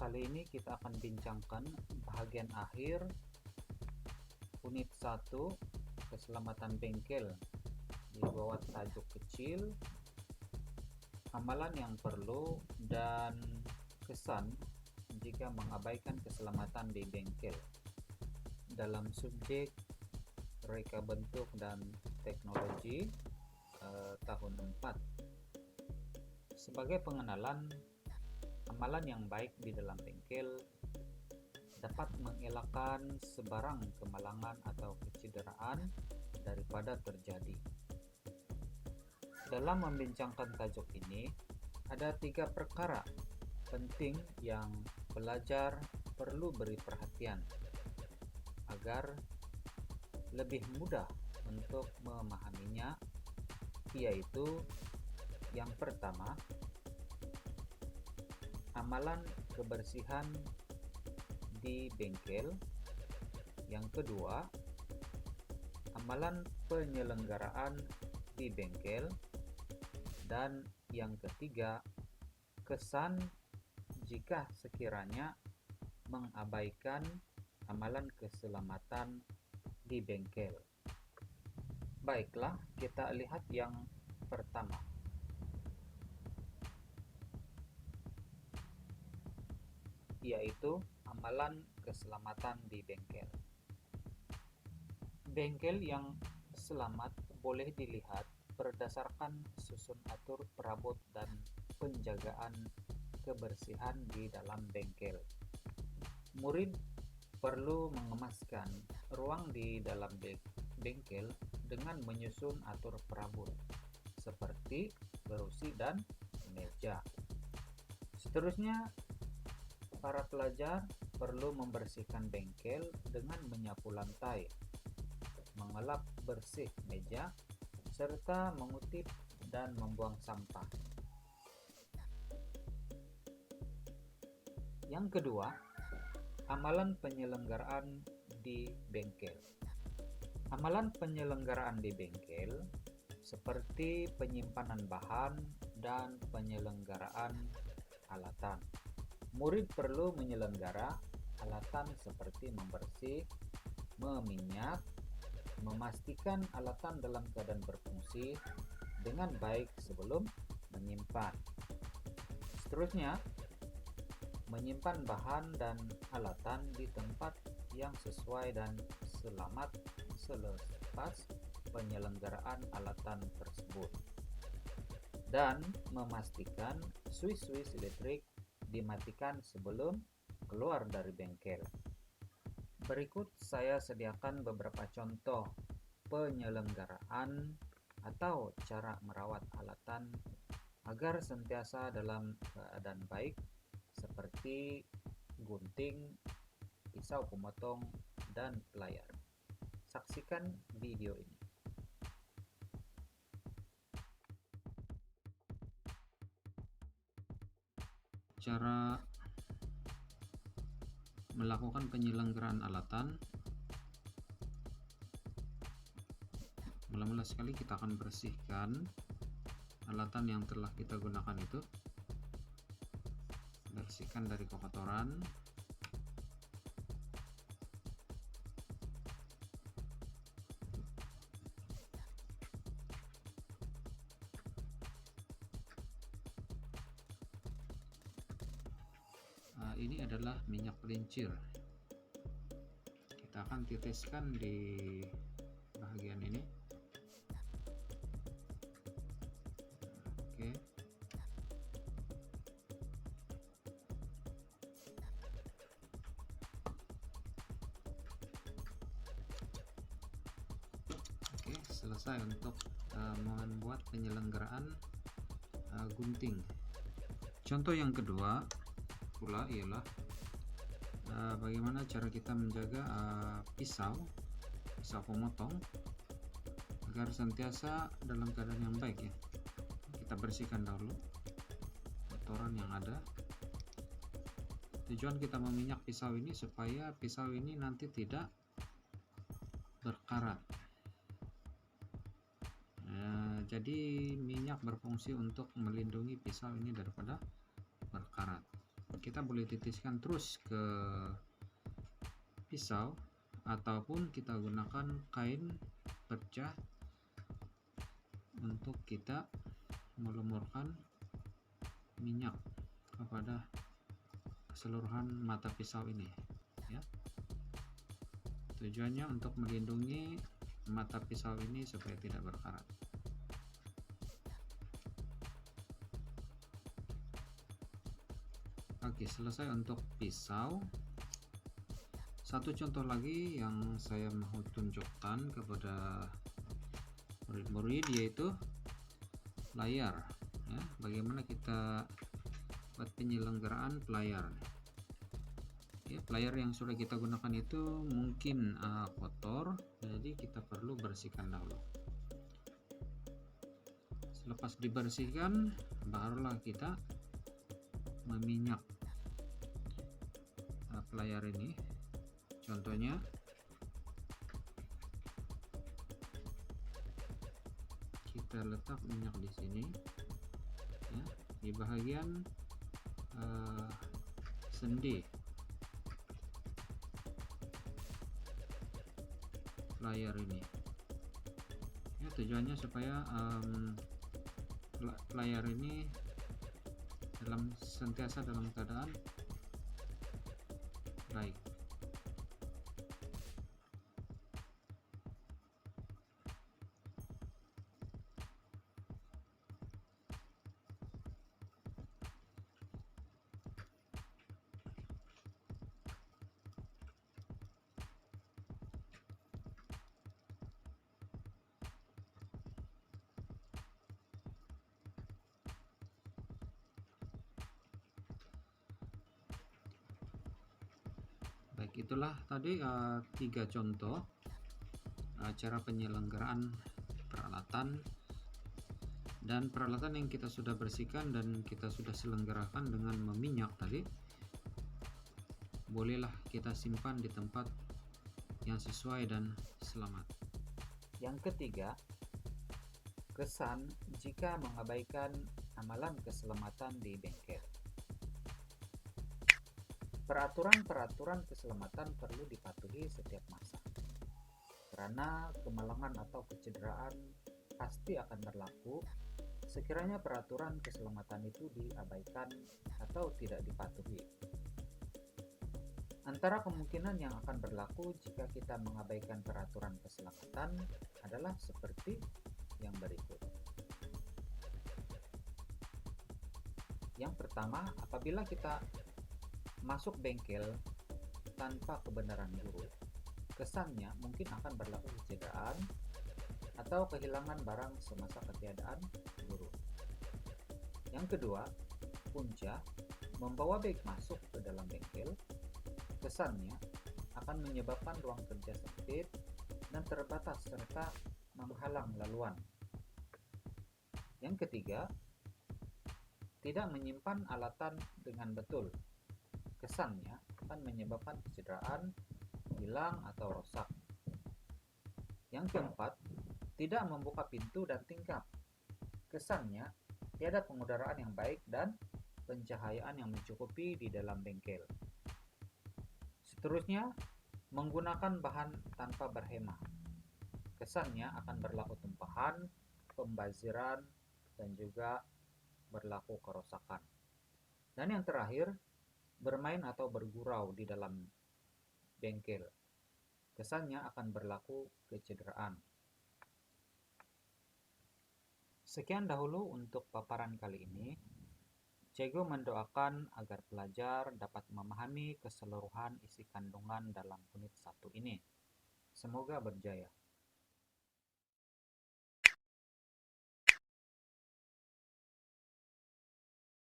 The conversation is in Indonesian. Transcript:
Kali ini kita akan bincangkan bahagian akhir unit 1 keselamatan bengkel di bawah tajuk kecil amalan yang perlu dan kesan jika mengabaikan keselamatan di bengkel dalam subjek reka bentuk dan teknologi tahun 4. Sebagai pengenalan, amalan yang baik di dalam bengkel dapat mengelakkan sebarang kemalangan atau kecederaan daripada terjadi. Dalam membincangkan tajuk ini, ada 3 perkara penting yang pelajar perlu beri perhatian agar lebih mudah untuk memahaminya, yaitu yang pertama, amalan kebersihan di bengkel. Yang kedua, amalan penyelenggaraan di bengkel. Dan yang ketiga, kesan jika sekiranya mengabaikan amalan keselamatan di bengkel. Baiklah, kita lihat yang pertama. Yaitu amalan keselamatan di bengkel. Bengkel yang selamat boleh dilihat berdasarkan susun atur perabot dan penjagaan kebersihan di dalam bengkel. Murid perlu mengemaskan ruang di dalam bengkel dengan menyusun atur perabot seperti kerusi dan meja. Seterusnya, para pelajar perlu membersihkan bengkel dengan menyapu lantai, mengelap bersih meja, serta mengutip dan membuang sampah. Yang kedua, amalan penyelenggaraan di bengkel. Amalan penyelenggaraan di bengkel seperti penyimpanan bahan dan penyelenggaraan alatan. Murid perlu menyelenggara alatan seperti membersih, meminyak, memastikan alatan dalam keadaan berfungsi dengan baik sebelum menyimpan. Seterusnya, menyimpan bahan dan alatan di tempat yang sesuai dan selamat selepas penyelenggaraan alatan tersebut. Dan memastikan switch listrik dimatikan sebelum keluar dari bengkel. Berikut saya sediakan beberapa contoh penyelenggaraan atau cara merawat alatan agar sentiasa dalam keadaan baik, seperti gunting, pisau pemotong, dan layar. Saksikan video ini. Cara melakukan penyelenggaraan alatan. Mula-mula sekali kita akan bersihkan alatan yang telah kita gunakan itu. Bersihkan dari kotoran. Ini adalah minyak pelincir. Kita akan titiskan di bagian ini. Oke. Oke, selesai untuk membuat penyelenggaraan gunting. Contoh yang kedua pula ialah bagaimana cara kita menjaga pisau pemotong agar sentiasa dalam keadaan yang baik ya. Kita bersihkan dahulu kotoran yang ada. Tujuan kita meminyak pisau ini supaya pisau ini nanti tidak berkarat. Jadi minyak berfungsi untuk melindungi pisau ini daripada berkarat. kita boleh titiskan terus ke pisau, ataupun kita gunakan kain perca untuk kita melumurkan minyak kepada keseluruhan mata pisau ini ya. Tujuannya untuk melindungi mata pisau ini supaya tidak berkarat. Oke, selesai untuk pisau. Satu contoh lagi yang saya mau tunjukkan kepada murid-murid yaitu layar ya. Bagaimana kita buat penyelenggaraan pelayar ya. Pelayar yang sudah kita gunakan itu mungkin kotor, jadi kita perlu bersihkan dahulu. Selepas dibersihkan, barulah kita meminyak pelayar ini. Contohnya kita letak minyak di sini ya, di bagian sendi layar ini ya. Tujuannya supaya layar ini sentiasa dalam keadaan baik. Baik, itulah tadi 3 contoh cara penyelenggaraan peralatan, dan peralatan yang kita sudah bersihkan dan kita sudah selenggarakan dengan meminyak tadi, bolehlah kita simpan di tempat yang sesuai dan selamat. Yang ketiga, kesan jika mengabaikan amalan keselamatan di bengkel. Peraturan-peraturan keselamatan perlu dipatuhi setiap masa, karena kemalangan atau kecederaan pasti akan berlaku sekiranya peraturan keselamatan itu diabaikan atau tidak dipatuhi. Antara kemungkinan yang akan berlaku jika kita mengabaikan peraturan keselamatan adalah seperti yang berikut. Yang pertama, apabila kita masuk bengkel tanpa kebenaran guru, kesannya mungkin akan berlaku kecederaan atau kehilangan barang semasa ketiadaan guru. Yang kedua, punca membawa beg masuk ke dalam bengkel, kesannya akan menyebabkan ruang kerja sempit dan terbatas serta menghalang laluan. Yang ketiga, tidak menyimpan alatan dengan betul, kesannya akan menyebabkan kecederaan, hilang atau rosak. Yang keempat, tidak membuka pintu dan tingkap, kesannya tiada pengudaraan yang baik dan pencahayaan yang mencukupi di dalam bengkel. Seterusnya, menggunakan bahan tanpa berhemah, kesannya akan berlaku tumpahan, pembaziran, dan juga berlaku kerusakan. Dan yang terakhir, bermain atau bergurau di dalam bengkel, kesannya akan berlaku kecederaan. Sekian dahulu untuk paparan kali ini. Cego mendoakan agar pelajar dapat memahami keseluruhan isi kandungan dalam unit 1 ini. Semoga berjaya.